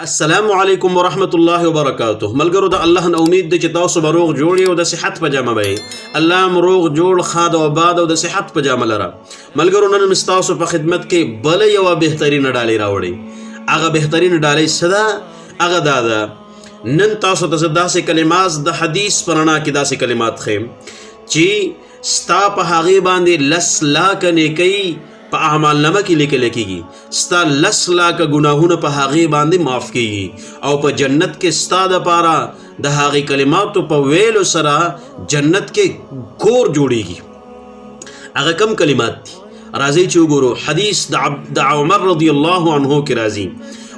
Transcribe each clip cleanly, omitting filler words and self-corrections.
السلام علیکم ورحمت الله وبرکاته. ملګرو د الله نه امید ده چې تاسو به روغ جوړ او د صحت په جامه به الله مروغ جوړ خاد او آباد او د صحت په جامه لره. ملګرو نن مستاسو په خدمت کې بل یو بهترین ډالۍ راوړي. هغه بهترین ډالۍ صدا هغه دا نن تاسو ته داسې کلمات د حدیث پرانا کې داسې کلمات خیم چې ستا په هغه باندې لس لاک نیکی په اعمال نامه کې لیکل کېږي، ستا لس لاک ګناهونه په هغې باندې معاف کېږي او په جنت کې ستا دپاره د هغې کلماتو په ویلو سره جنت کې کور جوړیږي. هغه کم کلمات دي؟ راځئ چې وګورو. حدیث د عمر رضی الله عنه کې راځي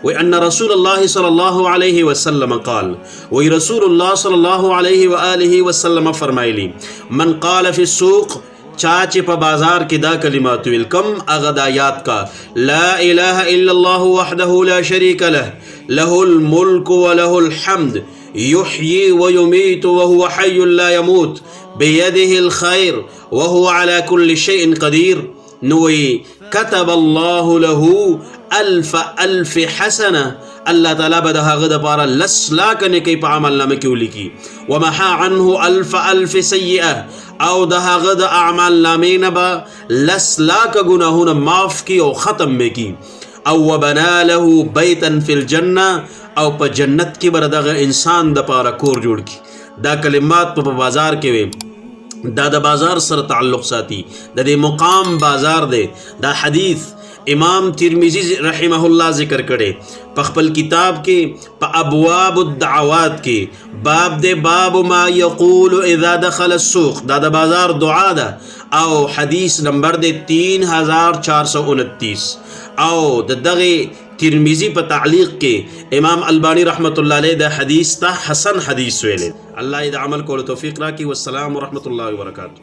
وی ان رسول الله صلی الله علیه وسلم قال، وی رسول الله صلی الله علیه و آله وسلم فرمایلی من قال فی السوق، چاچ په بازار کې دا کلمات ویل کم هغه دا یاد کا، لا اله الا الله وحده لا شریک له له الملك وله الحمد يحيي ويميت وهو حي لا يموت بيده الخير وهو على كل شيء قدير، نوی كتب الله له ألف حسنه، الله تعالی به د هغه دپاره لس لاک نیکۍ په عمل نامه کې ولیکي، ومحا عنه ألف سیئه، او د هغه د اعمال نامې نه به لس لاک ګناهونه معاف کی او ختم به کی، او وبنا له بیتا فی الجنه، او په جنت کې به دغه انسان دپاره کور جوړ کی. دا کلمات په بازار کې وي، دا د بازار سره تعلق ساتي، د دې مقام بازار دی. دا حدیث امام ترمذی رحمه الله ذکر کړي په خپل کتاب کې په ابواب الدعوات کې، باب دے باب ما یقول اذا دخل السوق، دا د بازار دعا ده او حدیث نمبر دے 3429، او د دغه ترمذی په تعلیق کې امام البانی رحمت الله علیه د حدیث ته حسن حدیث ویلې. الله دې عمل کولو توفیق راکړي. والسلام ورحمت الله وبرکاته.